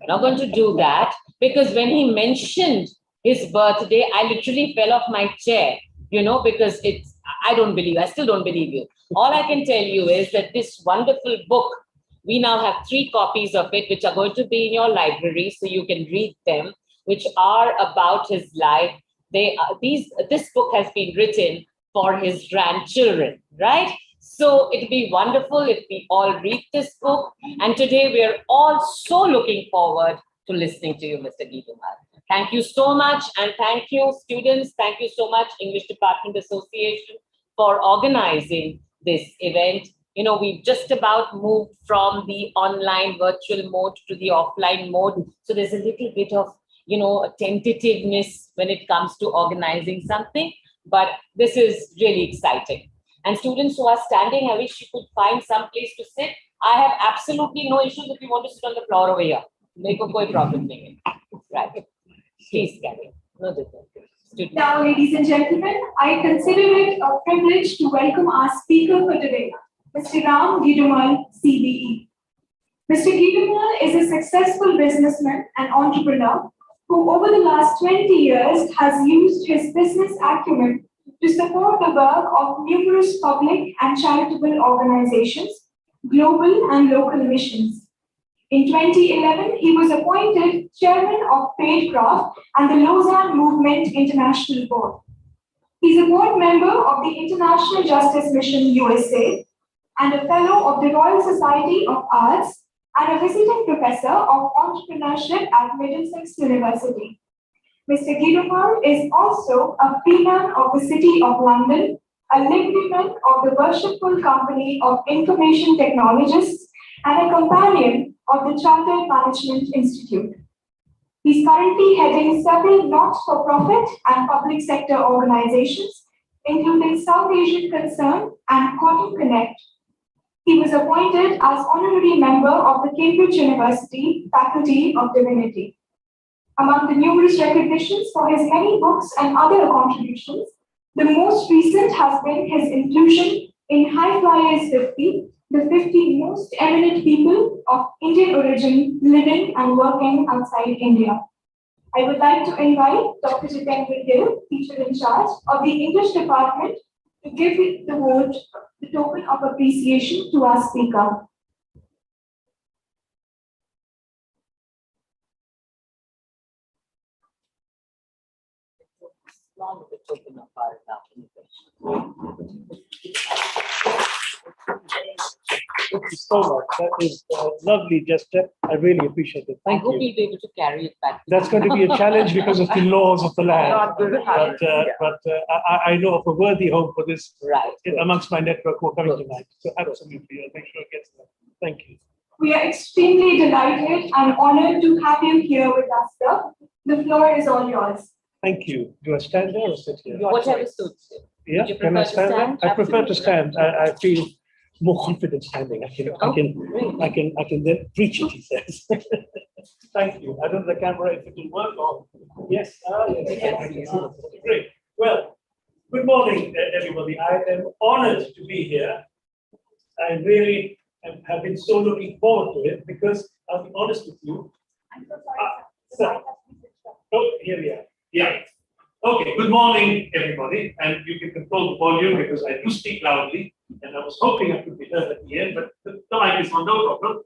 We're not going to do that, because when he mentioned his birthday, I literally fell off my chair, because I still don't believe you. All I can tell you is that this wonderful book, we now have 3 copies of it, which are going to be in your library, so you can read them, which are about his life. This book has been written for his grandchildren, right? So it'll be wonderful if we all read this book. And today we are all so looking forward to listening to you, Mr. Geetumal. Thank you so much. And thank you, students. Thank you so much, English Department Association, for organizing this event. We've just about moved from the online virtual mode to the offline mode. So there's a little bit of, a tentativeness when it comes to organizing something. But this is really exciting. And students who are standing, I wish you could find some place to sit. I have absolutely no issues if you want to sit on the floor over here. Make a problem. Right. Please, Gary. No difference. Now, ladies and gentlemen, I consider it a privilege to welcome our speaker for today, Mr. Ram Geetumal, CBE. Mr. Geetumal is a successful businessman and entrepreneur who over the last 20 years has used his business acumen to support the work of numerous public and charitable organizations, global and local missions. In 2011, he was appointed chairman of Tradecraft and the Lausanne Movement International Board. He's a board member of the International Justice Mission USA and a fellow of the Royal Society of Arts and a visiting professor of entrepreneurship at Middlesex University. Mr. Geetumal is also a freeman of the City of London, a librarian of the Worshipful Company of Information Technologists, and a companion of the Chartered Management Institute. He's currently heading several not-for-profit and public sector organizations, including South Asian Concern and Cotton Connect. He was appointed as honorary member of the Cambridge University Faculty of Divinity. Among the numerous recognitions for his many books and other contributions, the most recent has been his inclusion in High Flyers 50, the 50 most eminent people of Indian origin living and working outside India. I would like to invite Dr. Jitendra Gill, teacher in charge of the English department, to give the token of appreciation to our speaker. Thank you so much. That is lovely gesture. I really appreciate it. Thank you. I hope you'll be able to carry it back. That's going to be a challenge because of the laws of the land. But I know of a worthy home for this amongst my network who are coming tonight. So absolutely, I'll make sure it gets there. Thank you. We are extremely delighted and honored to have you here with us, sir. The floor is all yours. Thank you. Do I stand there or sit here? Whatever suits you. Yeah, can I stand there? I prefer to stand. I feel more confident standing. I can then preach it, he says. Thank you. I don't know the camera if it will work or yes. Yes. Great. Well, good morning, everybody. I am honored to be here. I really have been so looking forward to it because I'll be honest with you. I'm so sorry. Oh, here we are. Yeah. Okay, good morning, everybody. And you can control the volume because I do speak loudly. And I was hoping I could be heard at the end, but the mic is on, no problem.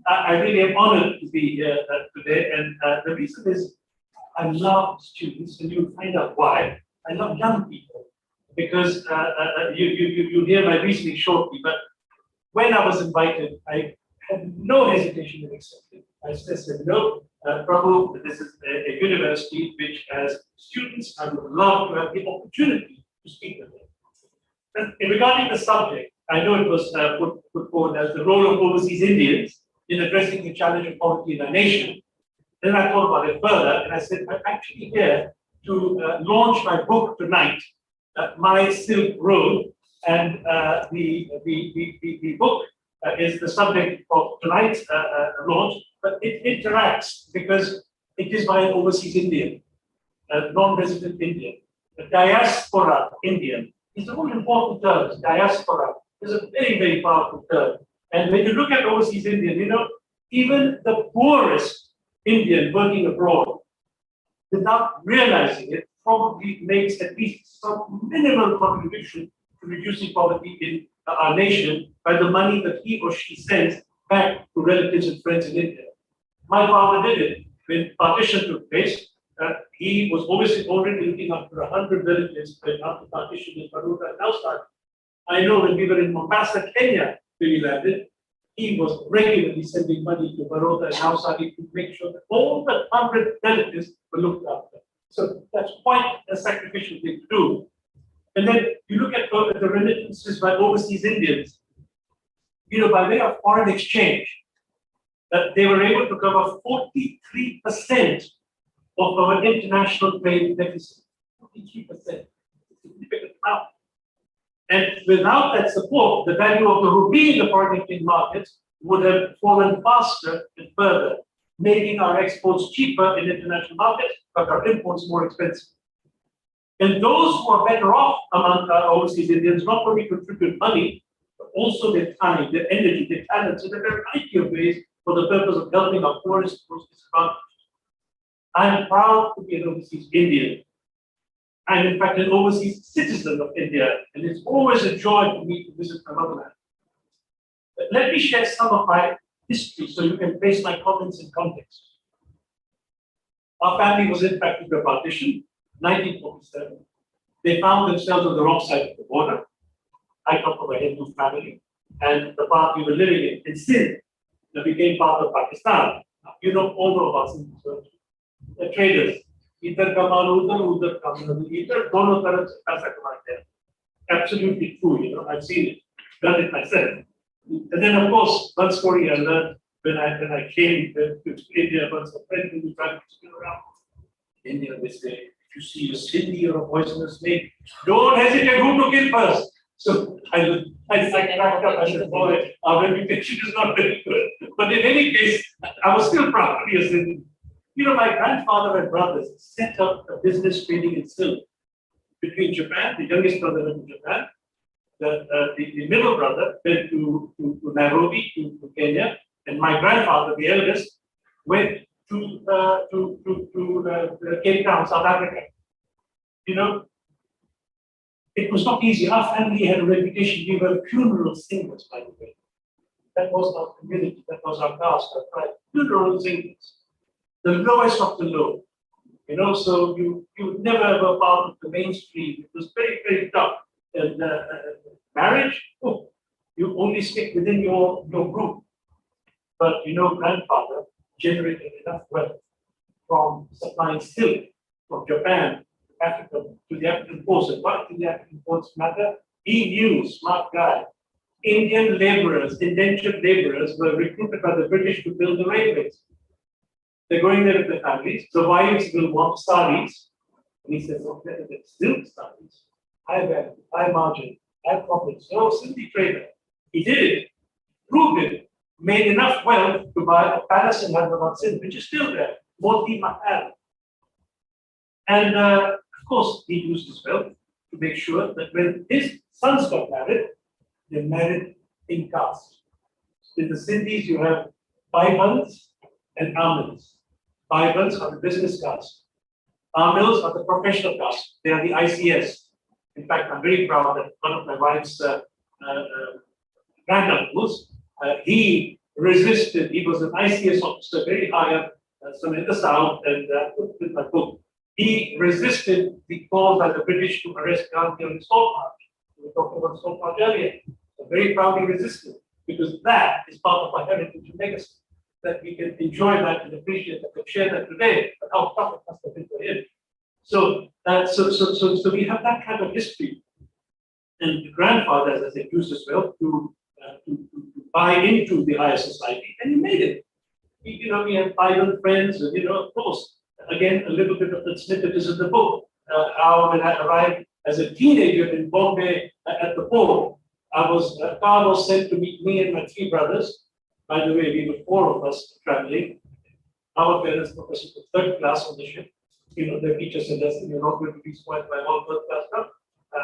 I really am honored to be here today. And the reason is I love students, and you'll find out why. I love young people because you'll hear my reasoning shortly. But when I was invited, I had no hesitation in accepting. I just said, no, Prabhu, this is a university which has students. I would love to have the opportunity to speak with them. And regarding the subject, I know it was put forward as the role of overseas Indians in addressing the challenge of poverty in our nation. Then I thought about it further, and I said, I'm actually here to launch my book tonight, My Silk Road, and the book is the subject of tonight's launch, but it interacts because it is by an overseas Indian, non-resident Indian, a diaspora Indian. It's the most important term, diaspora. It's a very, very powerful term. And when you look at overseas Indian, you know, even the poorest Indian working abroad, without realizing it, probably makes at least some minimal contribution to reducing poverty in our nation by the money that he or she sends back to relatives and friends in India. My father did it when partition took place. He was already looking after 100 relatives when after partition in Baroda and Nowsari. I know when we were in Mombasa, Kenya, when he landed, he was regularly sending money to Baroda and Nowsari to make sure that all the 100 relatives were looked after. So that's quite a sacrificial thing to do. And then you look at the remittances by overseas Indians, by way of foreign exchange, that they were able to cover 43% of our international trade deficit. 43%, significant amount. And without that support, the value of the rupee in the foreign exchange markets would have fallen faster and further, making our exports cheaper in international markets, but our imports more expensive. And those who are better off among our overseas Indians not only contribute money, but also their time, their energy, their talents in a variety of ways for the purpose of helping our poorest, most disadvantaged. I am proud to be an overseas Indian. I'm in fact an overseas citizen of India, and it's always a joy for me to visit my motherland. But let me share some of my history so you can place my comments in context. Our family was impacted by partition, 1947. They found themselves on the wrong side of the border. I come from a Hindu family, and the part we were living in Sindh, that became part of Pakistan. Now, you know all about Sindh. The traders, either udhar kam, either dono taraf se paisa kamate hain. Absolutely true, I've seen it, done it myself. And then, of course, one story I learned when I came to India, once a friend who was trying to spin around India, they say, if you see a Sindhi or a poisonous snake, don't hesitate who to kill first. So I cracked up, I said, boy, our reputation is not very good. But in any case, I was still proud to be a Sindhi. My grandfather and brothers set up a business trading in silk between Japan, the youngest brother went to Japan, the middle brother went to Nairobi, to Kenya, and my grandfather, the eldest, went to Cape Town, South Africa. It was not easy. Our family had a reputation. We were funeral singers, by the way. That was our community. That was our caste, our tribe. Funeral singers. The lowest of the low. So you never were part of the mainstream. It was very, very tough. And marriage, you only stick within your group. But grandfather generated enough wealth from supplying silk from Japan, Africa, to the African ports. And why did the African ports matter? He knew, smart guy. Indian laborers, indentured laborers were recruited by the British to build the railways. They're going there with their families. The wives will want saris. And he says, better than silk saris. High value, high margin, high profits. No, Sindhi trader. He did it, proved it, made enough wealth to buy a palace in Hyderabad, Sindh, which is still there, Moti Mahal. And of course, he used his wealth to make sure that when his sons got married, they married in caste. In the Sindhis, you have Baibans and Amils. Baibans are the business caste. Amils are the professional caste. They are the ICS. In fact, I'm very proud that one of my wife's granduncles, he resisted. He was an ICS officer, very high up, some in the south, and with my book. He resisted the call by the British to arrest Gandhi on the Salt March. We were talking about Salt March earlier. So very proudly resisted, because that is part of our heritage and legacy. That we can enjoy that and appreciate that, and share that today, but how tough it must have been for him. So we have that kind of history. And the grandfather, as I said, used his wealth to buy into the higher society, and he made it. We had 500 friends, and of course, again, a little bit of the snippet is in the book. How when I arrived as a teenager in Bombay at the port, a car was sent to meet me and my 3 brothers. By the way, we were 4 of us traveling. Our parents took us to 3rd class on the ship. The teacher said, you're not going to be spoiled by all 3rd class stuff. I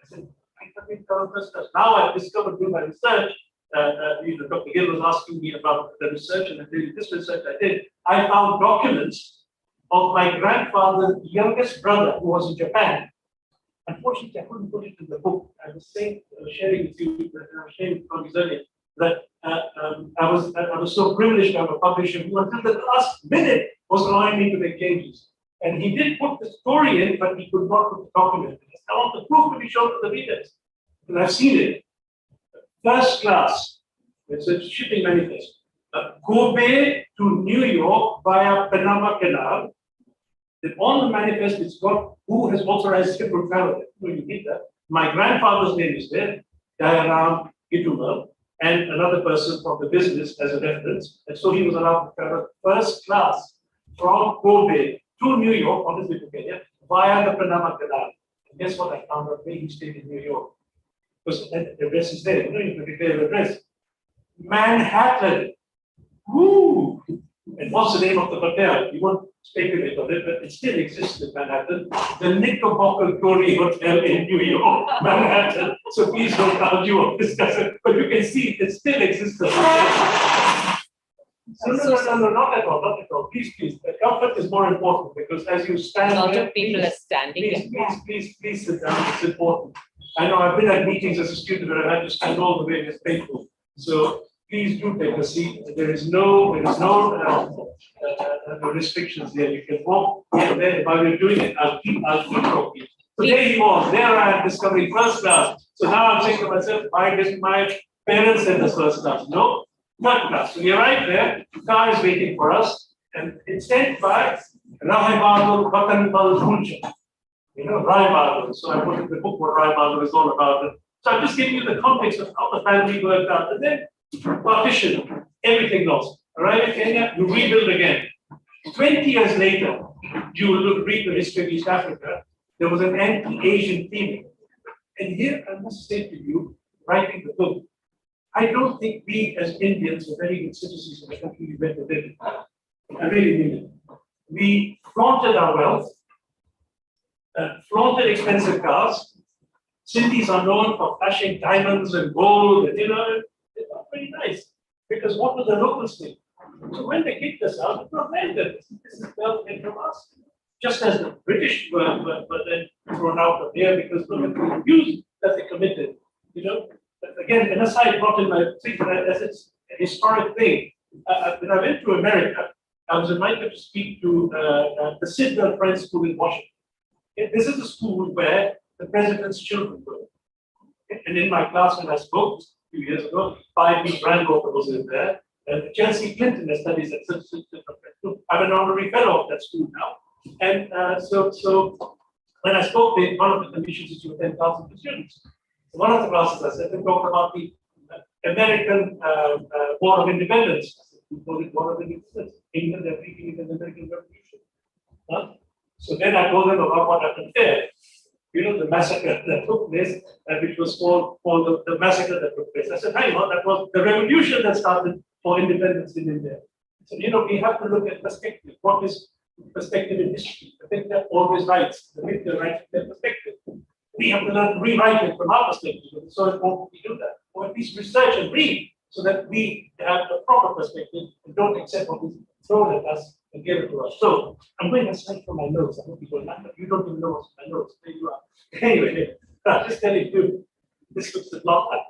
said, I have been 3rd class. Now I've discovered through my research Dr. Gill was asking me about the research, and this research I did. I found documents of my grandfather's youngest brother who was in Japan. Unfortunately, I couldn't put it in the book. I was saying, sharing with you, I was sharing with colleagues earlier, that I was so privileged to have a publisher who, until the last minute, was allowing me to make changes. And he did put the story in, but he could not put the document in. I want the proof to be shown to the readers. And I've seen it. First class. It's a shipping manifest. Kobe to New York via Panama Canal. Then on the manifest, it's got who has authorized ship to travel. You need that. My grandfather's name is there, Dayaram Gitumal, and another person from the business as a reference. And so he was allowed to travel first class from Kobe to New York on this Wikipedia via the Panama Canal. And guess what? I found out where he stayed in New York. Because the address is there. You can declare the address. Manhattan. Woo! And what's the name of the hotel? You won't speculate on it, but it still exists in Manhattan. The Knickerbocker Glory Hotel in New York, Manhattan. So please don't argue or discuss it. But you can see it still exists. No, not at all, not at all. Please, the comfort is more important because as you stand, A lot of people are standing. Please sit down. It's important. I know I've been at meetings as a student where I've had to stand all the way. It's painful. So please do take a seat. There is no restrictions there. You can walk here and there. While you're doing it, I'll keep talking. So there he was. There I am discovering first class. So now I'm saying to myself, why didn't my parents send us first class? No, third class. So we arrive there. The car is waiting for us, and it's sent by Rai Bahadur Batan Bal Punja. Rai Bahadur. So I put in the book what Rai Bahadur is all about. So I'm just giving you the context of how the family worked out. And then partition, everything lost. Arrive in Kenya, you rebuild again. 20 years later, you will read the history of East Africa, there was an anti-Asian feeling. And here I must say to you, writing the book, I don't think we as Indians are very good citizens of the country we went to live in. I really mean it. We flaunted our wealth, flaunted expensive cars. Cities are known for flashing diamonds and gold, and it's not very nice. Because what do the locals think? So when they kicked us out, it's not meant that this is wealth came from us. Just as the British were then thrown out of here because look at the abuse that they committed. But again, an aside brought in my thing as it's a historic thing. When I went to America, I was invited to speak to the Sidwell Friends School in Washington. This is a school where the president's children go. And in my class, when I spoke a few years ago, 5 week granddaughter was in there. And Chelsea Clinton has studies at such. I'm an honorary fellow of that school now. And so when I spoke, one of the conditions is you attend classes with students. So one of the classes I said, they talked about the American War of Independence. I said, we call it War of Independence. England, they're beating it in the American Revolution. So then I told them about what happened there. The massacre that took place, which was called the massacre that took place. I said, hang on, that was the revolution that started for independence in India. So, we have to look at perspective. What is perspective in history? I think they're always right. They're right their perspective. We have to learn to rewrite it from our perspective. It's so important we do that. Or at least research and read so that we have a proper perspective and don't accept what is thrown at us and give it to us. So I'm going aside from my notes. I hope you don't mind. You don't even know what's my notes. There you are. Anyway, I'm just telling you, this looks a lot like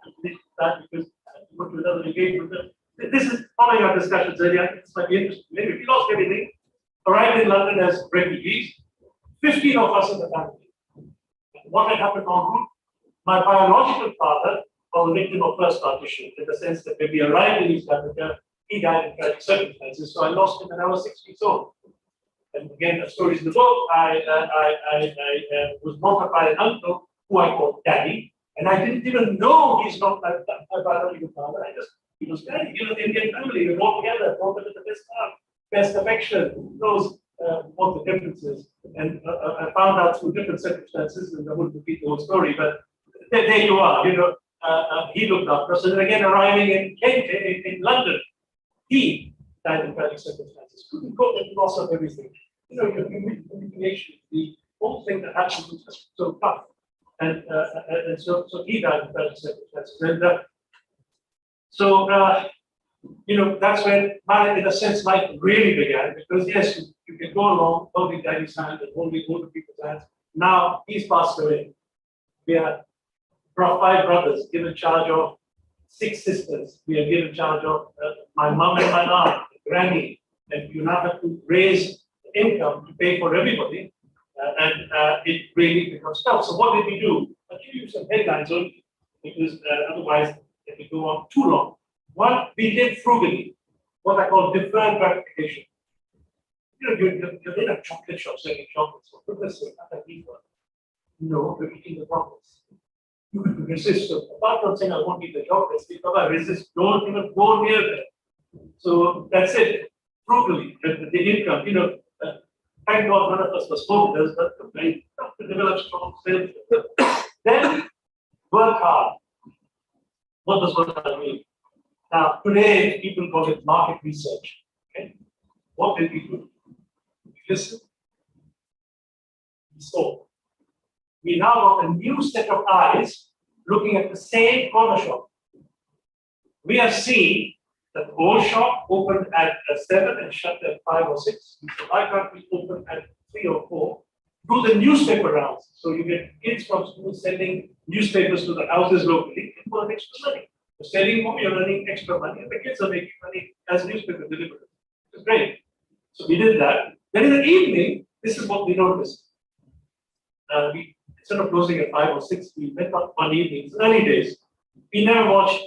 that because I have to go to another engagement. This is following our discussions earlier. This might be interesting. Maybe we lost everything. Arrived in London as refugees, 15 of us in the family. What had happened en route? My biological father was a victim of first partition, in the sense that when we arrived in East Africa, he died in tragic circumstances. So I lost him when I was 6 weeks old. And again, the stories in the book, I was brought up by an uncle who I called Daddy, and I didn't even know he's not my biological father. He was Daddy. The Indian family, we all together, brought them to the best heart, best affection, who knows what the difference is. And I found out through different circumstances, and I wouldn't repeat the whole story, but there you are, he looked after us. And then again, arriving in London, he died in tragic circumstances. Couldn't cope with the loss of everything. Your humiliation, the whole thing that happened was just so tough. And so he died in tragic circumstances. And So, that's where in a sense, life really began, because yes, you can go along holding daddy's hand and only go to people's hands. Now he's passed away. We are 5 brothers given charge of 6 sisters. We are given charge of my mom and my aunt, granny, and you now have to raise income to pay for everybody, and it really becomes tough. So what did we do? I'll give you some headlines only, because otherwise it will go on too long. One, we did frugally, what I call deferred gratification. You're in a chocolate shop selling chocolates. For goodness sake, not that people. No, you're eating the chocolates. You can resist. So apart from saying I won't eat the chocolates, because I resist, don't even go near them. So that's it. Frugally, the income, thank God none of us were smokers, but very tough to develop strong sales. Then work hard. What does work hard mean? Now, today, people call it market research. Okay? What did we do? We listened. We saw. We now got a new set of eyes looking at the same corner shop. We have seen that the old shop opened at 7 and shut at 5 or 6. So why can't we open at 3 or 4? Do the newspaper rounds. So you get kids from school sending newspapers to the houses locally for an extra money. You're selling more, you're earning extra money, and the kids are making money as newspaper deliverers. It's great. So we did that. Then in the evening, this is what we noticed. We instead of closing at 5 or 6, we went up one evening. It's early days. We never watched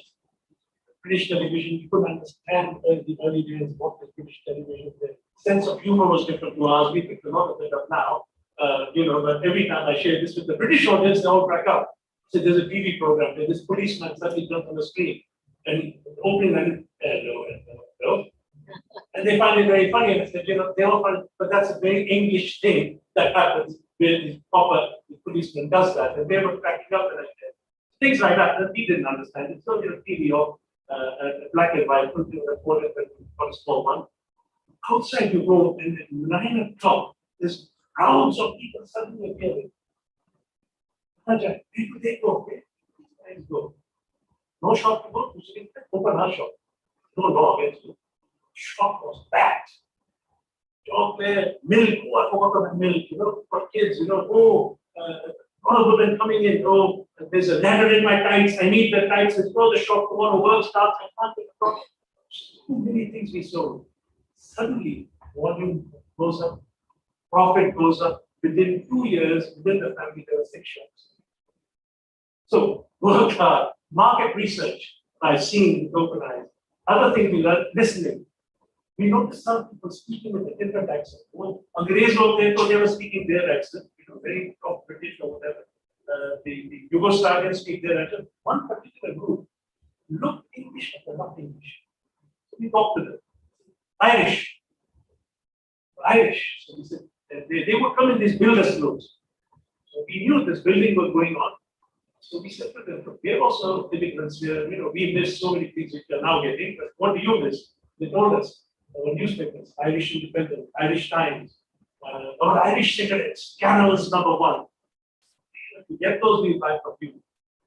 British television. We couldn't understand the early days what was British television. The sense of humor was different to ours. We picked a lot of it up now. But every time I share this with the British audience, they all crack up. So there's a TV program, there's this policeman suddenly comes on the screen, and opening and hello. And they find it very funny, and I said, they all find, but that's a very English thing that happens where the proper policeman does that, and they were cracking up, and I said, things like that we didn't understand. It's not TV or black and white, put for a small one. Outside you go, and at 9 o'clock, there's crowds of people suddenly appearing. Where do they go? Let's go. No shop to go to, so open our shop. No law against you. Shop was packed. Chocolate, milk, I forgot about milk, for kids, all of women coming in, there's a ladder in my tights, I need the tights, let's go to the shop, tomorrow work starts, I can't get the product. So many things we sold. Suddenly, volume goes up, profit goes up. Within 2 years, within the family, there were 6 shops. So, work hard, market research, I've seen with open eyes. Other thing we learned, listening. We noticed some people speaking with a different accent. Angrez log they were speaking their accent, very top British or whatever. The Yugoslavians speak their accent. One particular group looked English, but they're not English. So we talked to them. Irish. So we said, they would come in these builders' clothes. So we knew this building was going on. So we said to them, we are also immigrants here. We miss so many things which we are now getting. But what do you miss? They told us. Our newspapers, Irish Independent, Irish Times, our Irish cigarettes, Carol's #1. To get those, we buy from you.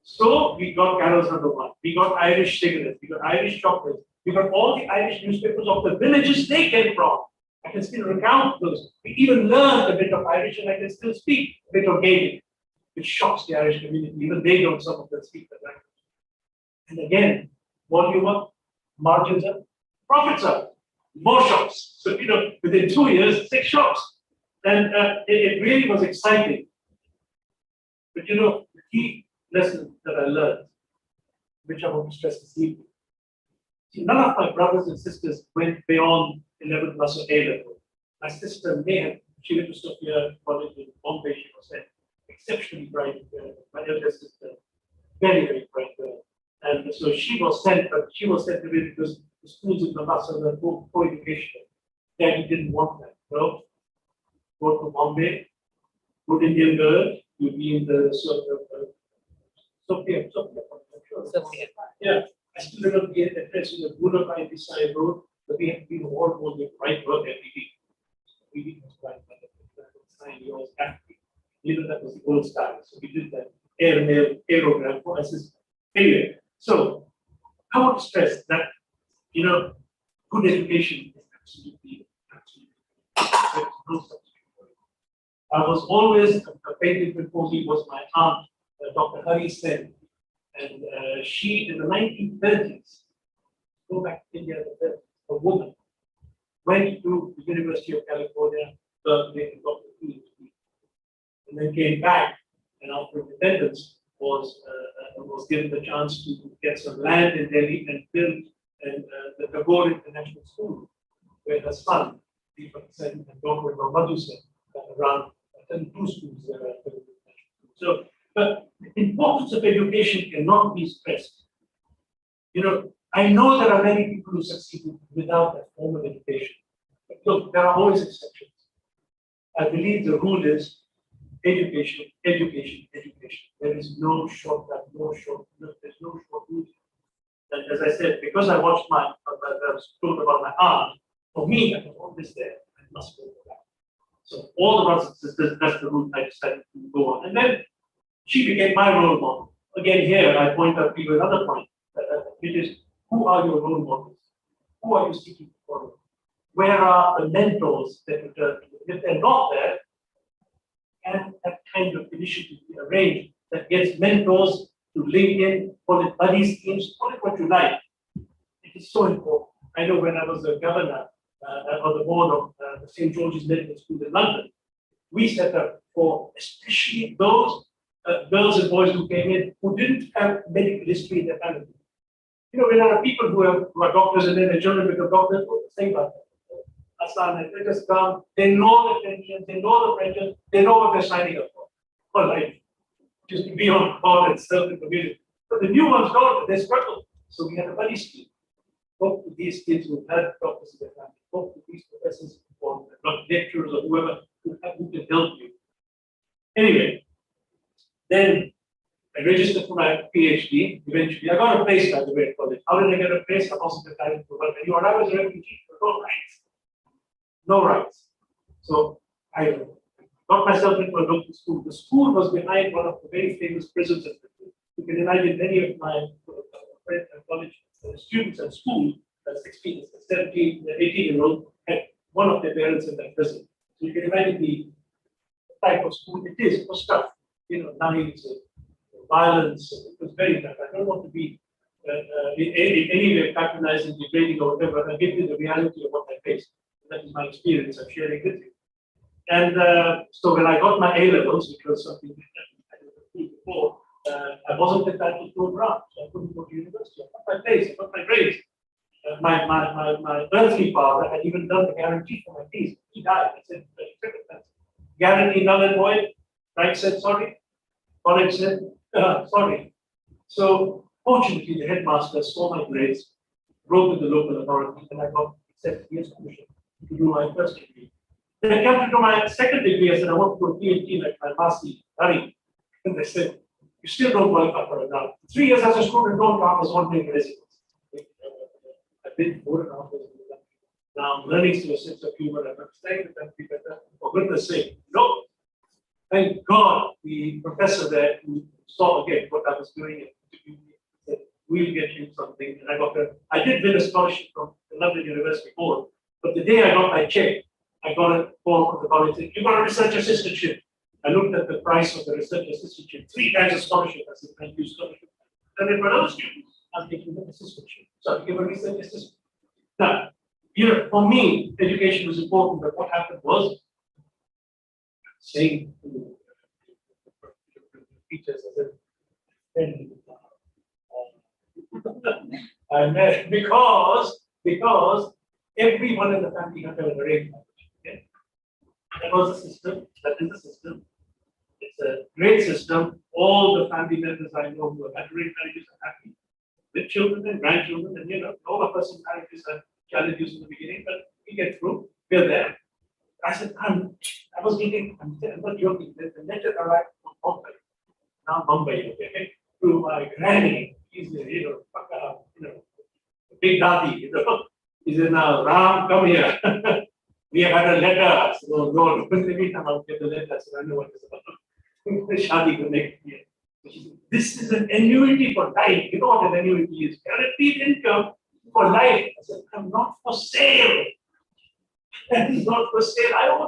So we got Carol's #1. We got Irish cigarettes. We got Irish chocolates. We got all the Irish newspapers of the villages they came from. I can still recount those. We even learned a bit of Irish, and I can still speak a bit of Gaelic, which shocks the Irish community. Even they don't, some of them speak the language. And again, volume up, margins up, profits up. More shops. So, within 2 years, 6 shops. And it really was exciting. But, the key lesson that I learned, which I want to stress this evening, see, none of my brothers and sisters went beyond 11 plus or A level. My sister May, she went to Sophia College in Bombay, she was an exceptionally bright girl. My elder sister, very, very bright girl. And so she was sent away because the schools in Navasa were co-educational. Daddy didn't want that. Well, go to Bombay, good Indian girl, you'll be in the Sophia. Yeah, I still remember the address in the Buddha by this side road, but we had been almost the right work every week. We was right, but 9 years after. Even that was the old style. So we did that aerogram for us. Anyway, so I want to stress good education is absolutely. There's no substitute for it. I was always a painting before me was my aunt, Dr. Hari Sen, and she in the 1930s, go back to India, a woman, went to the University of California, Berkeley, and got a PhD, and then came back, and after independence was given the chance to get some land in Delhi and build the Tagore International School, where her son, Deepak Sen, and daughter Madhu Sen, around 2 schools there. So, but the importance of education cannot be stressed. You know, I know there are many people who succeed without that formal education. But look, there are always exceptions. I believe the rule is education, education, education. There is no shortcut, there's no short route. And as I said, because I watched I was told about my aunt, for me, I was always there. I must go back. So all the brothers and sisters, that's the route I decided to go on. And then she became my role model. Again, here I point out to you another point, which is who are your role models? Who are you seeking to follow? Where are the mentors that you turn to? If they're not there, and that kind of initiative be arranged that gets mentors to link in, call it buddy schemes, call it what you like. It is so important. I know when I was a governor on the board of the St. George's Medical School in London, we set up for especially those girls and boys who came in who didn't have medical history in their family. You know, when there are people who are doctors and then their children become doctors, what's the same about that? They just come, they know the tensions, they know the pressures, they know what they're signing up for life. Just to be on call and serve the community. But the new ones don't, they struggle. So we had a buddy scheme. Talk to these kids who had doctors in their family, talk to these professors or lecturers or whoever who can help you. Anyway, then I registered for my PhD eventually. I got a place, by the way, at college. How did I get a place? I wasn't entitled to work anymore. I was a refugee, no rights. No rights. So I got myself into a local school. The school was behind one of the very famous prisons in Britain. You can imagine many of my friends and college students at school, 16, 17, 18-year-old, had one of their parents in that prison. So you can imagine the type of school it is for stuff, you know, knives, violence. It was very tough. I don't want to be in any way patronizing, degrading, or whatever. I'll give you the reality of what I faced. That is my experience I'm sharing with you. And so when I got my A-levels, which was something I did before, I wasn't entitled to a grant, so I couldn't go to university. I got my place, I got my grades. My earthly father had even done the guarantee for my fees. He died. I said, guarantee null and void. Right said sorry. College said sorry. So fortunately, the headmaster saw my grades, wrote with the local authority, and I got accepted years commission to do my first degree. Then I came to do my second degree. I said, I want to do a PhD like my Masi, Hari. And they said, you still don't qualify for it now. 3 years as a student, don't count as 1 year residence. I've been 4.5 years. Now I'm learning to a sense of humor and understanding the country better. For goodness sake, no. Thank God the professor there who saw again what I was doing and said, we'll get you something. And I did win a scholarship from the London University Board. But the day I got my check, I got a call from the college saying, you got a research assistantship. I looked at the price of the research assistantship, 3 times a scholarship. I said, thank you, scholarship. And then for other students, I'm taking the assistantship. So I give a research assistant. Now, you know, for me, education was important, but what happened was saying to the teachers, I said, because everyone in the family had to arrange marriage. Okay? That was the system. That is the system. It's a great system. All the family members I know who have had arranged marriages are happy with children and grandchildren. And you know, all of us in marriages have challenges in the beginning, but we get through. We're there. I said, I'm not joking. The letter arrived from Bombay, now Mumbai, okay, to my granny. He's big daddy, he said, now Ram, come here. We have had a letter. So no, every time I'll get the letter, so I know what it's about. Shadi connect here. This is an annuity for life. You know what an annuity is? Guaranteed income for life. I said, I'm not for sale. It's not for sale. I don't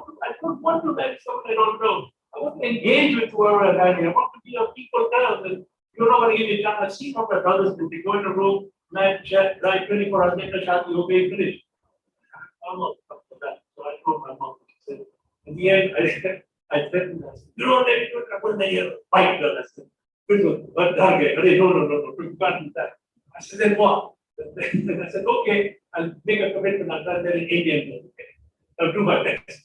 want to marry someone I don't know. I want to engage with whoever I'm marrying. I want to be a people girl. And you're not going to give me a chance. I've seen how my brothers do. They go in a room, night chat, right, 24 hours later, shadi, okay, finish. I'm not up for that. So I told my mom. So in the end, I threatened her. You don't let me do it. I'm going to fight girl. I said, but no, you can't do that. I said, then what? Then I said, okay, I'll make a commitment. I'll try an Indian girl. Okay. I'll do my best.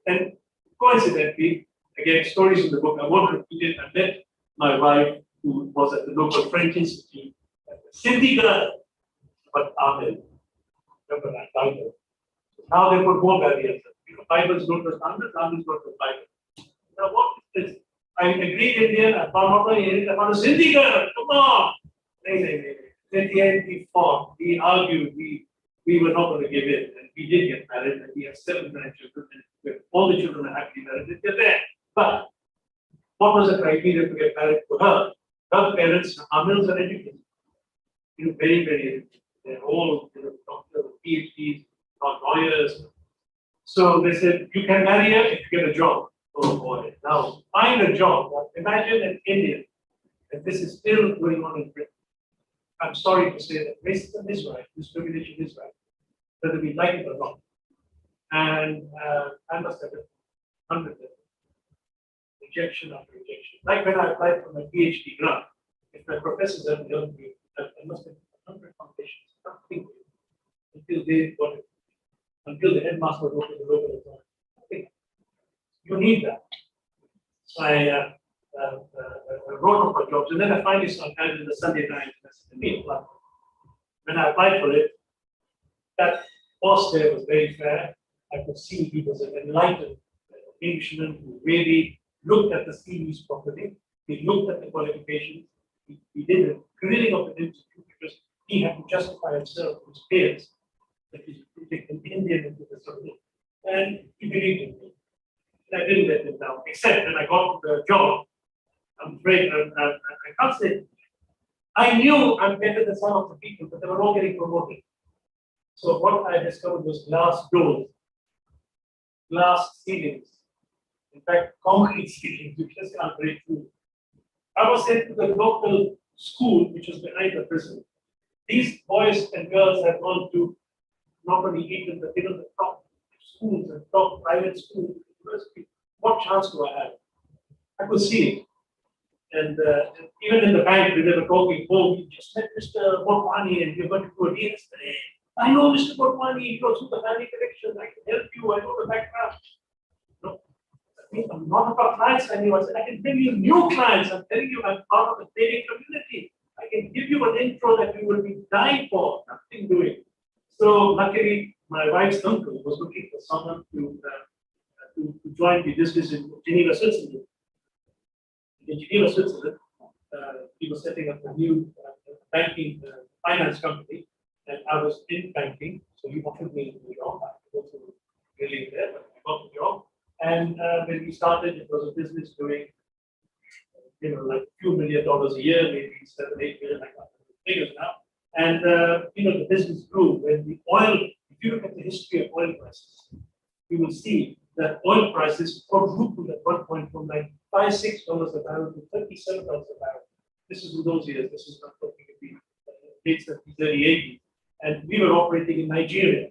And coincidentally, again, stories in the book, I won't repeat it. I met my wife, who was at the local French Institute, Sindhi girl, but Tamil. Remember that Bible. Now they put more barriers. Bibles don't trust Tamil, Tamils don't trust Bible. Now what is this? I agreed Indian, I found out Indian, I found a Sindhi girl. Come on. No. At the end, we fought, we argued, we were not going to give in, and we did get married, and we have 7 grandchildren, and all the children are happily married, they're there. But what was the criteria to get married to her? Her parents, Tamils are educated. Very, very educated. They're all doctors, PhDs, not lawyers. So they said, you can marry her if you get a job. Oh boy, now find a job. Now, imagine an Indian, and this is still going on in Britain. I'm sorry to say that racism is right, discrimination is right, whether we like it or not. And I must have been 100 rejection after rejection. Like when I applied for my PhD grant, if my professors had helped me, I must have 100 foundations, nothing until they got it, until the headmaster wrote to the local authority. You need that. So I wrote up for jobs, and then I finally saw in the Sunday Times. When I applied for it, that boss there was very fair. I could see he was an enlightened Englishman who really looked at the CVs properly. He looked at the qualifications. He did a grilling of the institute because he had to justify himself to his peers that he's an Indian into the service. And he believed in me. And I didn't let him down, except when I got the job. I'm afraid I can't say. I knew I'm better than some of the people, but they were all getting promoted. So what I discovered was glass doors, glass ceilings, in fact, concrete ceilings, you just can't break through. I was sent to the local school, which was behind the prison. These boys and girls had gone to not only even the top schools and top private schools, university. What chance do I have? I could see it. And even in the bank, when they were talking, oh, we just met Mr. Botwani and we're going to do a deal yesterday. I know Mr. Botwani, he goes through the family collection, I can help you, I know the background. No, I'm not about clients anymore. I said, I can bring you new clients. I'm telling you, I'm part of the trading community. I can give you an intro that you will be dying for, nothing doing. So luckily, my wife's uncle was looking for someone to join the business in Geneva, Switzerland. In Geneva, Switzerland, he was setting up a new banking finance company, and I was in banking, so he offered me the job. I wasn't really there, but I got the job. And when we started, it was a business doing, like a few $1 million a year, maybe 7, 8 million, I got the figures now. And the business grew. When the oil, if you look at the history of oil prices, you will see that oil prices quadrupled at one point from like $5, $6 a barrel to $37 a barrel. This is in those years. This is not talking in the late 70s, early 80s. And we were operating in Nigeria,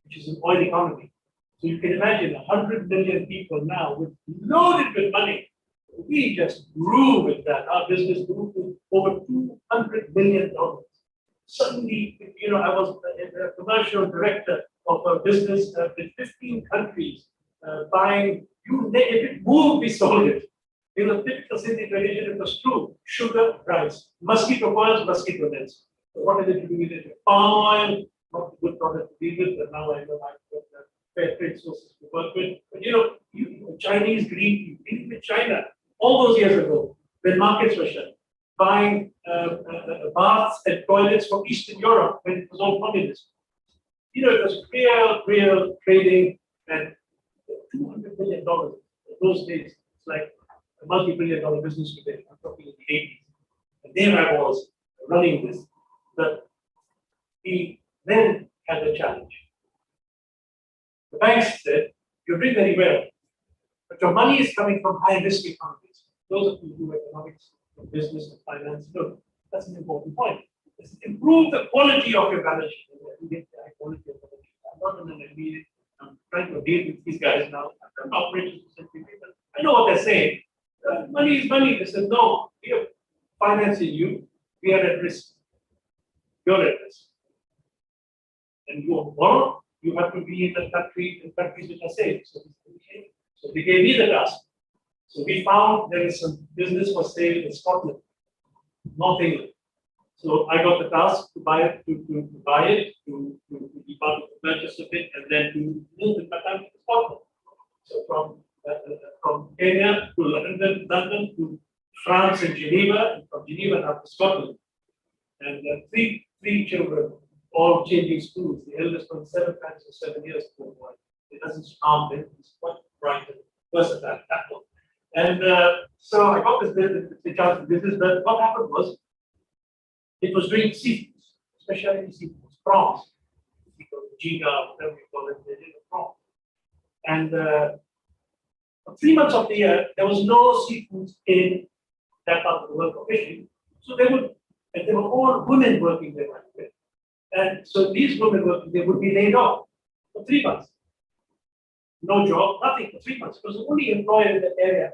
which is an oil economy. So you can imagine 100 million people now with loaded with money. We just grew with that. Our business grew to over $200 million. Suddenly, I was a commercial director of a business with 15 countries buying. If it moved, we sold it. In the typical Sindhi tradition, it was true. Sugar, rice, mosquito coils, mosquito nets. So what is it to do with it? Palm oil, not a good product to deal with, but now I know I've got fair trade sources to work with. But Chinese green tea, even with China, all those years ago, when markets were shut, buying baths and toilets from Eastern Europe when it was all communist. It was real trading, and $200 million in those days. It's like a multi-billion-dollar business today. I'm talking in the 80s. And there I was running this. The then had a challenge. The banks said, you're doing very well, but your money is coming from high-risk economies. Those of you who do economics, business, and finance, know that's an important point. It's improve the quality of your balance sheet. You get the high quality of balance sheet. I'm not in an MBA. I'm trying to deal with these guys now. I'm not operations. I know what they're saying. Money is money. They said, no, we are financing you. We are at risk. You're at risk. And you borrow, you have to be in countries which are safe. So they gave me the task. So we found there is some business for sale in Scotland, North England. So I got the task to buy it, to be part of the purchase of it, and then to move it back to Scotland. So from Kenya to London to France and Geneva, and from Geneva now to Scotland. And three children, all changing schools. The eldest one 7 times in 7 years. It doesn't harm them. It's quite bright and versatile. And so I got this business, but what happened was, it was doing seafoods, especially seafoods, prawns, jiga, whatever you call it, they did a prawn. And for 3 months of the year, there was no seafoods in that part of the world for fishing. So they were all women working there. And so these women working, they would be laid off for 3 months. No job, nothing for 3 months. It was the only employer in the area.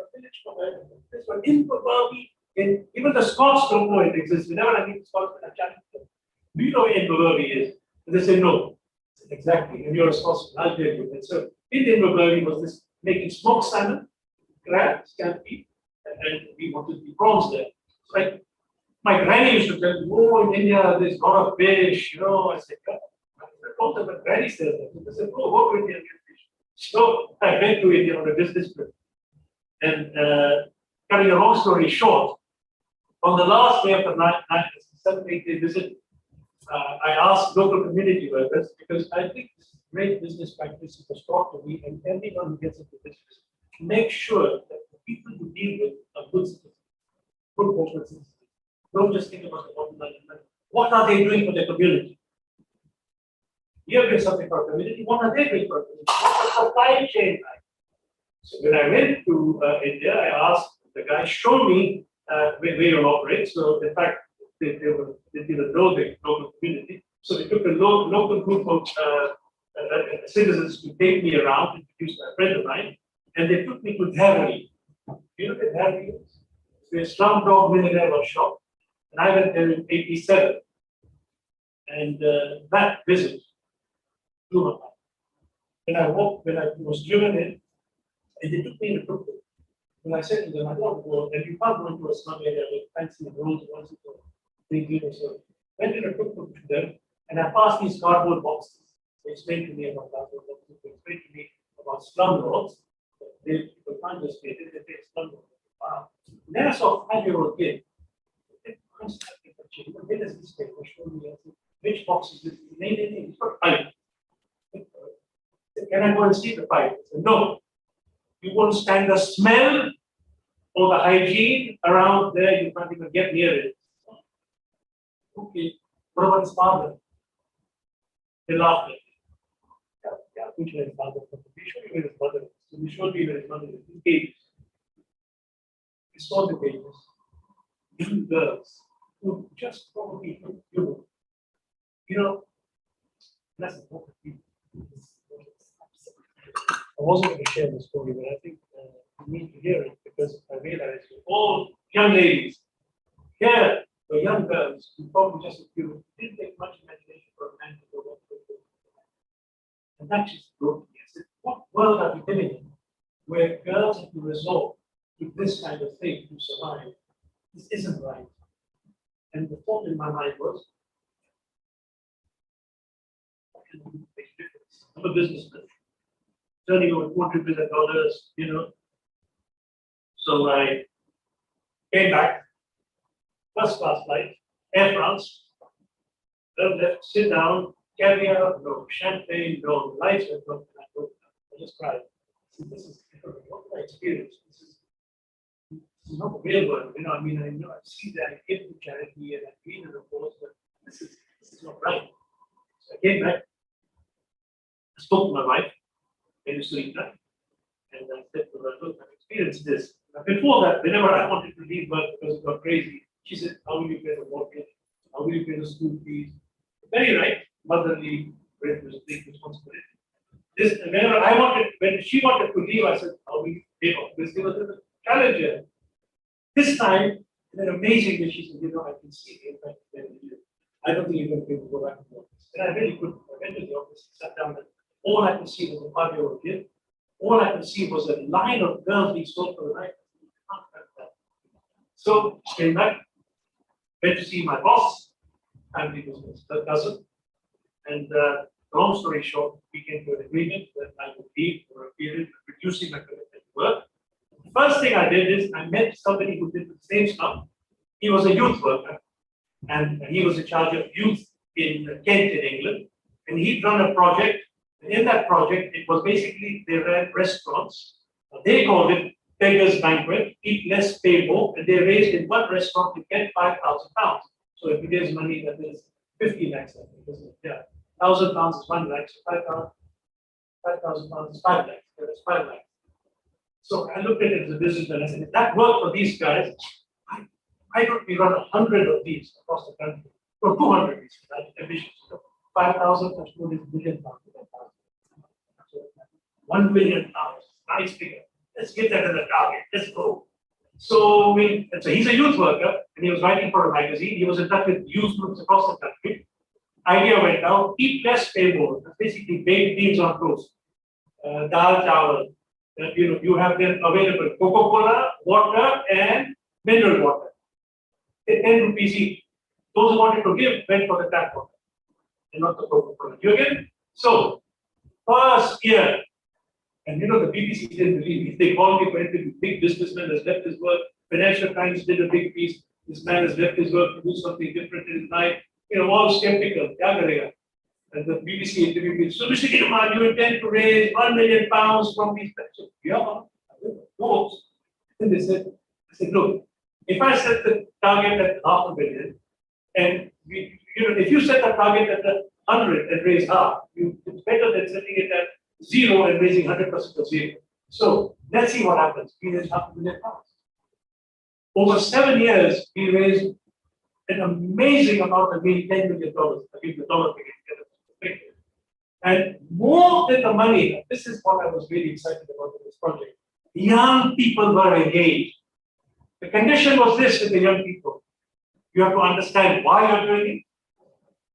This one in Inverbervie, even the Scots don't know it exists. Whenever I meet the Scotsmen, I chat with them. Do you know where Inverbervie is? And they say no. Exactly. And you're a Scotsman, I'll tell you. And so in Inverbervie was this making smoked salmon, crab, scampi, and we wanted the prawns there. So like my granny used to tell me, oh, in India, there's a lot of fish, I said, I told them, but granny said that. They said, oh, go to India and get fish. So I went to India on a business trip. And cutting a long story short, on the last day of the 7th, 8th day visit, I asked local community workers, because I think this is great business practice was taught to me, and everyone who gets into business, make sure that the people you deal with are good citizens, good corporate citizens. Don't just think about the bottom line. What are they doing for the community? You're doing something for a community. What are they doing for a community? What's the supply chain like? So when I went to India, I asked the guy, show me where you operate. So in fact, they didn't know the local community. So they took a local group of citizens to take me around, introduce a friend of mine, and they took me to Dhari. You know what Dhari is? It's a Slumdog Millionaire shop. And I went there in 87. And that visit blew my mind. When I was driven in, and they took me in a group. When I said to them, I don't go, and you can't go into a slum area with fancy rules once you go. So went in a group to them, and I passed these cardboard boxes. They explained to me about cardboard boxes, they explained to me about slum laws. People can't just get it, they say slum laws. Wow. And then I saw a 5-year-old kid. Where does this take? Which box is this? It's not pipe. Can I go and see the pipe? I said, no. You won't stand the smell or the hygiene around there. You can't even get near it. Okay. What about his father? They laughed at me. Yeah, which way his father? We showed you where his mother is. So we showed you where his mother is. In cages. We saw the cages. Young girls who just probably you that's important. I wasn't going to share the story, but I think you need to hear it because I realized all young ladies here were young girls who probably just didn't take much imagination for a man to go up to it. And that just broke me. I said, what world are we living in where girls have to resort to this kind of thing to survive? This isn't right. And the thought in my mind was, what can we make a difference? I'm a businessman, turning over $200 billion, So I came back, first class flight, Air France, left, sit down, caviar, no champagne, no lights, no, I just cried. So this is what I experienced. This is not the real world, I see that I give to charity and I've been in the course, but this is not right. So I came back, I spoke to my wife, Sarita, and I said to her, look, I've experienced this. Now, before that, whenever I wanted to leave work because it got crazy, she said, how will you pay the mortgage? How will you pay the school fees? Very right, motherly responsibility. This, whenever I wanted, when she wanted to leave, I said, how will you pay off? This was a challenge here. This time, then amazingly, she said, I can see the impact of the I don't think you're going to be able to go back to the office. And I really couldn't. I went to the office, sat down, and all I could see was a 5-year-old kid. All I could see was a line of girls being sold for the night. So I came back, went to see my boss, family business, her cousin, and long story short, we came to an agreement that I would leave for a period, reducing my commitment to work. The first thing I did is I met somebody who did the same stuff. He was a youth worker, and he was in charge of youth in Kent, in England, and he'd run a project. And in that project, it was basically they ran restaurants. They called it Beggars Banquet, eat less, pay more, and they raised in one restaurant to get £5,000. So if it is money, that is 50 lakhs, I think, isn't it? Yeah, £1,000 is 1 lakh, so £5,000 is 5 lakhs. So that's 5 lakhs. So I looked at it as a business and I said, if that worked for these guys, why don't we run 100 of these across the country? Or 200 of these, ambitious. 5,000 plus 2 is £1 million. 1 million pounds, nice figure. Let's get that as a target. Let's go. So he's a youth worker and he was writing for a magazine. He was in touch with youth groups across the country. Idea went out, eat less, pay more. That's basically baked beans on toast. Dal chawal. You have them available. Coca-Cola, water, and mineral water. 10 rupees each. Those who wanted to give went for the tap water and not the Coca-Cola. You get it? So, first year, and the BBC didn't believe me. They called me for interview. Big businessman has left his work. Financial Times did a big piece. This man has left his work to do something different in his life. All skeptical. And the BBC interviewed me. So, Mr. Gideon, you intend to raise £1 million from these pensions? Yeah, of course. And I said, look, if I set the target at £500 million, and if you set the target at 100 and raise half, it's better than setting it at 0 and raising 100% of 0. So let's see what happens. We raised £500 million. Over 7 years, we raised an amazing amount of nearly $10 million. I give the dollar figure to get a perspective. And more than the money, this is what I was really excited about in this project. Young people were engaged. The condition was this with the young people. You have to understand why you're doing it.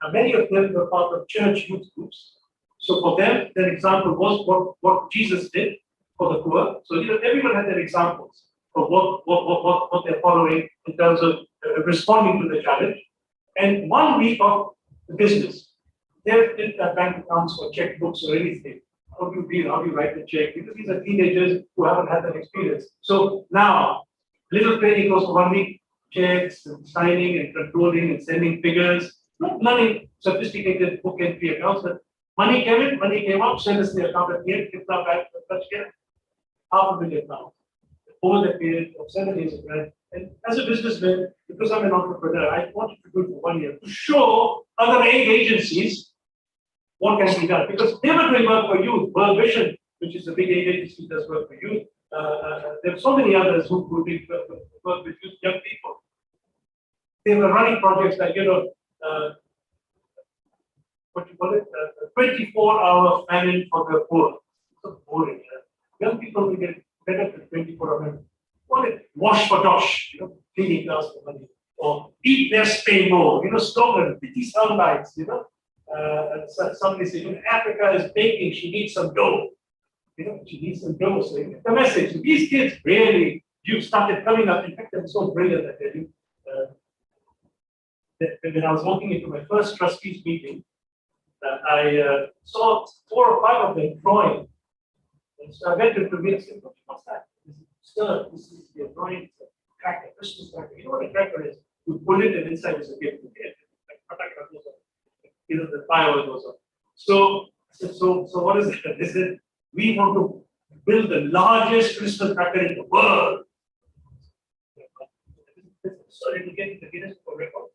Now, many of them were part of church youth groups. So for them, their example was what Jesus did for the poor. So everyone had their examples of what they're following in terms of responding to the challenge. And 1 week of the business. They didn't have bank accounts or checkbooks or anything. How do you deal? How do you write the check? Because these are teenagers who haven't had that experience. So now, little training goes for 1 week, checks and signing and controlling and sending figures. Not learning sophisticated book entry accounts, but money came in, money came out, send us the account at the end, kitna back, £500 million over the period of 7 years of grant. And as a businessman, because I'm an entrepreneur, I wanted to do it for 1 year to show other aid agencies what can be done. Because they were doing work for youth, World Vision, which is a big aid agency that does work for youth. There are so many others who did work with youth, young people. They were running projects like, what you call it, 24-hour famine for the poor. So boring. Young people will get better than 24 hours. Call it wash for dosh, cleaning class for money. Or eat less, pay more. Slogan, pretty sound bites, somebody said, Africa is baking, she needs some dough. She needs some dough. So the message, these kids really, you started coming up. In fact, they're so brilliant, I tell you. When I was walking into my first trustees meeting, I saw 4 or 5 of them drawing. And so I went into me and said, what's that? Sir, this is the drawing, it's a cracker, Christmas cracker. You know what a cracker is? You pull it and inside is a gift. The firework goes on. So I said, so what is it? They said, we want to build the largest Christmas cracker in the world. So it will get the Guinness Book of Records.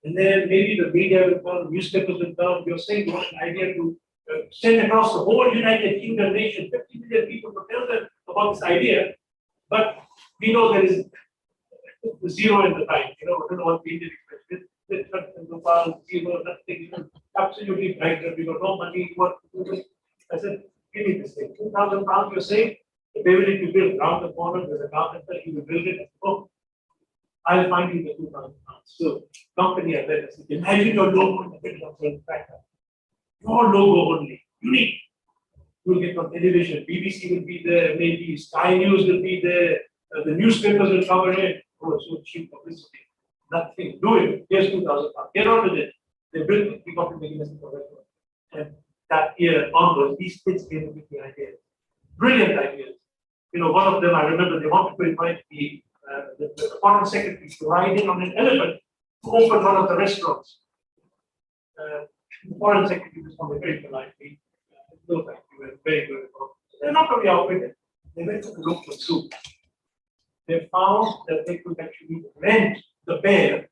And then maybe the media will come, newspapers will come, you're saying you want an idea to send across the whole United Kingdom nation, 50 million people to tell them about this idea. But we know there is zero in the time, you know, I don't know what the Indian expression is, zero, nothing, absolutely bankrupt, we got no money, what to do. I said, give me this thing, £2,000, you're saying, the ability to build round the corner, there's a carpenter, he will build it, oh, I'll find you the £2,000. So, company, I said, imagine your logo in the middle of the factor. Your logo only, unique. You will get on television, BBC will be there, maybe Sky News will be there, the newspapers will cover it. Oh, it's so cheap publicity. Nothing, do it. Here's £2,000. Get on with it. They built it, we got to make it for and that year onwards, these kids came with the ideas. Brilliant ideas. You know, one of them, I remember, they wanted to invite the foreign secretary to ride in on an elephant to open one of the restaurants. The foreign secretary responded very politely. No, thank you, we're very good. They're not going to be outwitted. They went to the local zoo. They found that they could actually rent the bear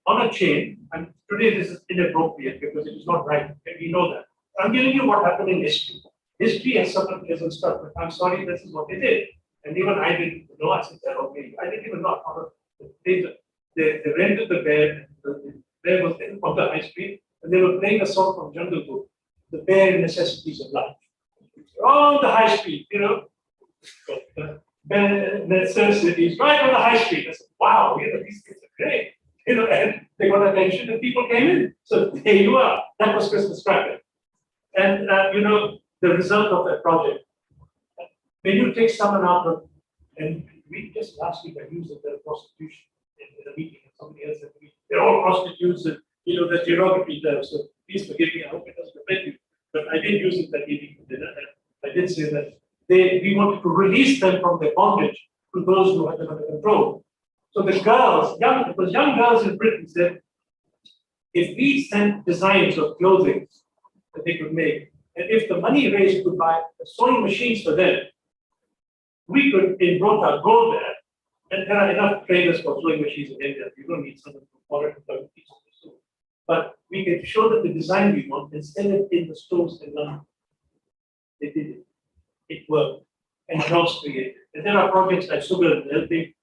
on a chain, and today this is inappropriate because it is not right, and we know that. I'm giving you what happened in history. History has certain pleasant stuff, but I'm sorry, this is what they did. And even I didn't know, I said, okay, I didn't even know how they rented the bear, the bear was on the high street, and they were playing a song from Jungle Book, the bare necessities of life. On the high street, you know, the bare necessities, right on the high street. I said, wow, you know, these kids are great. You know, and they got attention and people came in. So there you are. That was Christmas Cracker. And, you know, the result of that project, when you take someone out of, and we just last week I used it as prostitution in a meeting, and somebody else said to me, they're all prostitutes, and, you know, the derogatory term. So please forgive me, I hope it doesn't offend you. But I did use it that evening for dinner, and I did say that we wanted to release them from their bondage to those who had them under control. So the girls, young girls in Britain said, if we sent designs of clothing that they could make, and if the money raised could buy sewing machines for them, we could in Rota go there, and there are enough trainers for sewing machines in India. You don't need someone from foreign to teach them to sew. But we can show them the design we want and sell it in the stores in London. They did it. It worked. And jobs created. And there are projects like Sugar, helping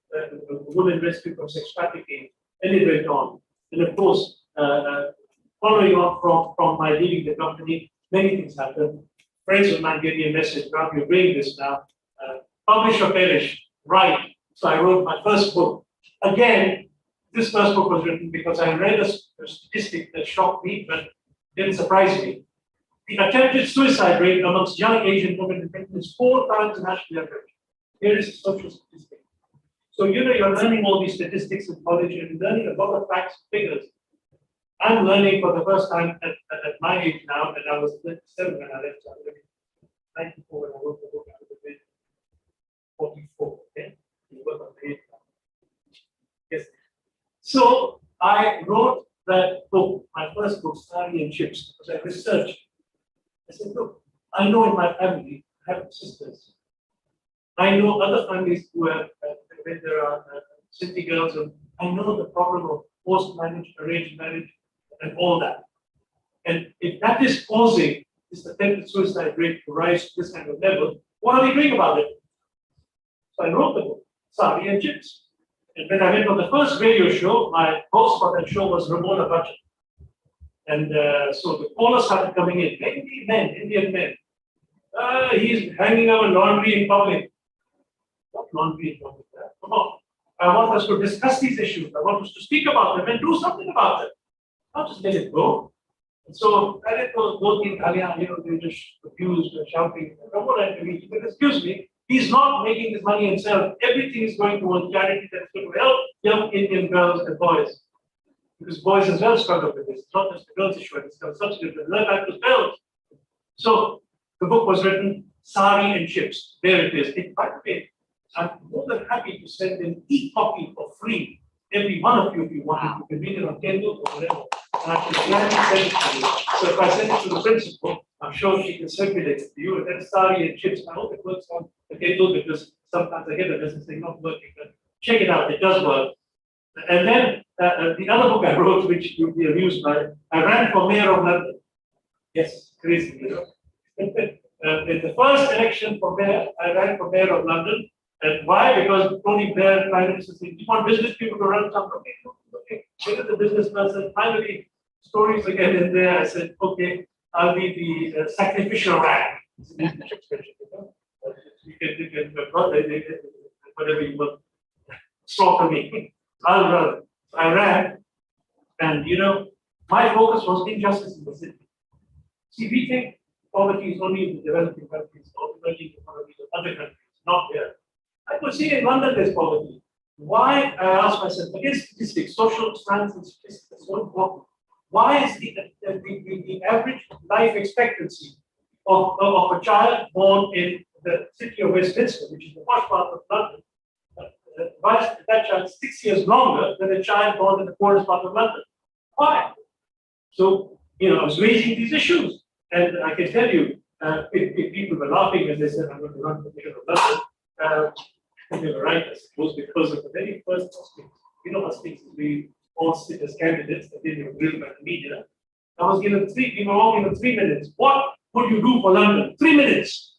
women rescue from sex trafficking, and it went on. And of course, following on from my leaving the company, many things happened. Friends of mine gave me a message, now you're doing this now. Publish or perish, write. So I wrote my first book. Again, this first book was written because I read a statistic that shocked me, but didn't surprise me. The attempted suicide rate amongst young Asian women in Britain is 4 times the national average. Here is a social statistic. So, you know, you're learning all these statistics in college and learning a lot of facts and figures. I'm learning for the first time at my age now, and I was 37 when I left. I was 94 when I wrote the book. I was 44. Okay? You work on the age now. Yes. So I wrote that book, my first book, Sari and Chips, because I researched. I said, look, I know in my family, I have sisters. I know other families who have, when there are city girls, and I know the problem of forced marriage, arranged marriage, and all that. And if that is causing this attempted suicide rate to rise to this kind of level, what are we doing about it? So I wrote the book, Sari and Chips. And when I went on the first radio show, my host for that show was Ramona Bachchan. And so the callers started coming in, mainly men, Indian men. He's hanging out laundry in public. What laundry in public? Come on. I want us to discuss these issues. I want us to speak about them and do something about them. Not just let it go. And so I let those both in Kalyan, you know, they just abused and shouting. Ramona had to meet him, but excuse me, he's not making this money himself. Everything is going towards charity that's going to help young Indian girls and boys. Because boys as well struggle with this. It's not just the girls' issue, it's a substitute. Learn how to spell. So the book was written, Sari and Chips. There it is. By the way, I'm more than happy to send an e-copy for free. Every one of you, if you want it, you can read it on Kindle or whatever. And I can gladly send it to you. So if I send it to the principal, I'm sure she can circulate it to you. And then Sari and Chips, I hope it works on the Kindle because sometimes I get a message saying not working, but check it out, it does work. And then the other book I wrote, which you'll be amused by, I ran for mayor of London. Yes, crazy, you know. In the first election for mayor, I ran for mayor of London. And why? Because Tony Blair, Prime Minister, said, you want business people to run something? Okay, get the business person. Finally, stories again in there. I said, okay, I'll be the sacrificial ram. You can, whatever you want, slaughter me. I'll run. I ran, and you know, my focus was injustice in the city. See, we think poverty is only in the developing countries, or emerging economies of other countries, not there. I could see in London there's poverty. Why? I asked myself, again, statistics, social science and statistics are so important. Why is the average life expectancy of a child born in the city of Westminster, which is the posh part of London, why is that child 6 years longer than a child born in the poorest part of London? Why? So, you know, I was raising these issues. And I can tell you, if people were laughing when they said, I'm going to run for mayor of London, they were right, I suppose, because of the very first hustings. You know, hustings, we all sit as candidates, and then they were grilled by the media. I was given we were all given 3 minutes. What would you do for London? 3 minutes.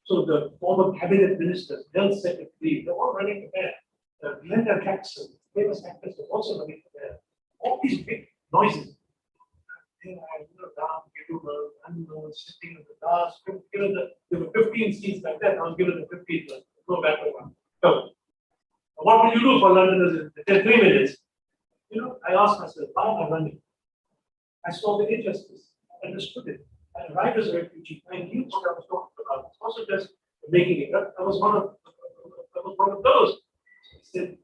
So the former cabinet ministers, health secretary, they're all running for mayor. Glenda Jackson, famous actress, was also running for mayor. All these big noises. Then I went down, unknown, sitting in the dark. There were 15 seats like that. I was given the 15th one. Go back to one. So, what will you do for Londoners in 3 minutes? You know, I asked myself, why am I running? I saw the injustice. I understood it. And right as a refugee, I knew what I was talking about. It's also just making it up. I was one of those. I said,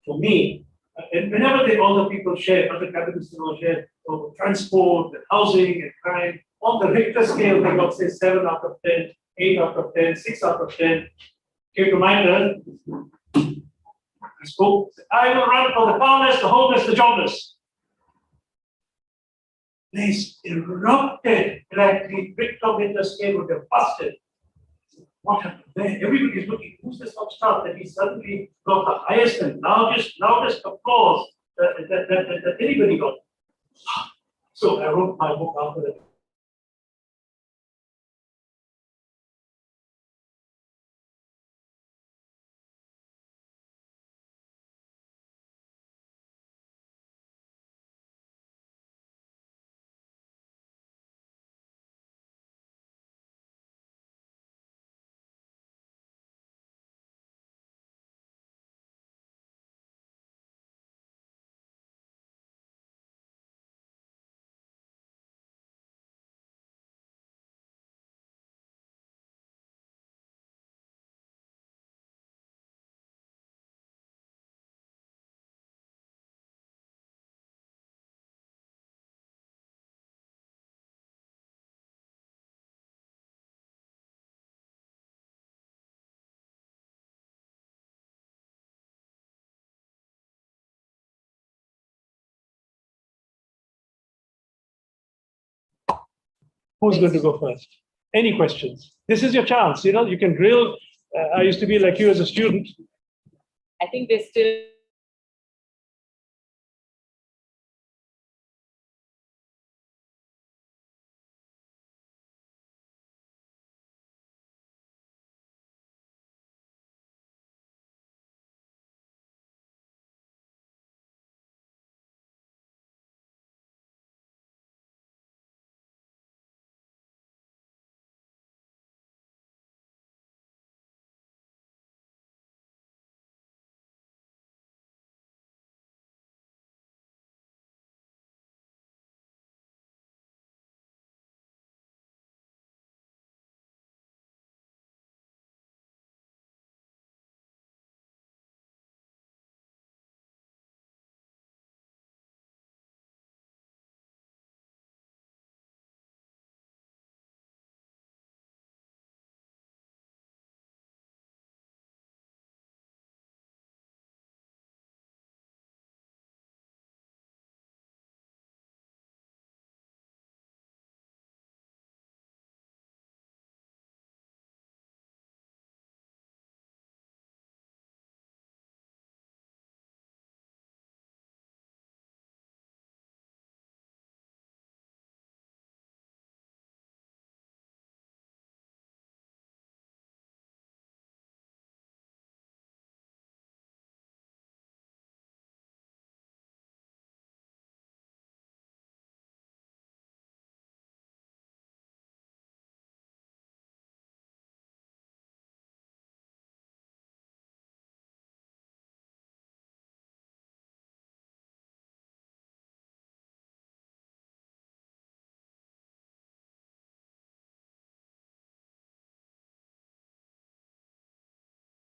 for me, and whenever all the people share, other capitalists all share transport and housing and crime, on the Richter scale, they got say 7 out of 10, 8 out of 10, 6 out of 10. Came to my turn. I spoke. I will run for the farmers, the homeless, the jobless. They erupted like the Richter scale would have busted. What happened there? Everybody's looking. Who's this upstart that he suddenly got the highest and loudest applause that anybody got? So I wrote my book after that. Who's going to go first? Any questions? This is your chance. You know, you can grill. I used to be like you as a student. I think there's still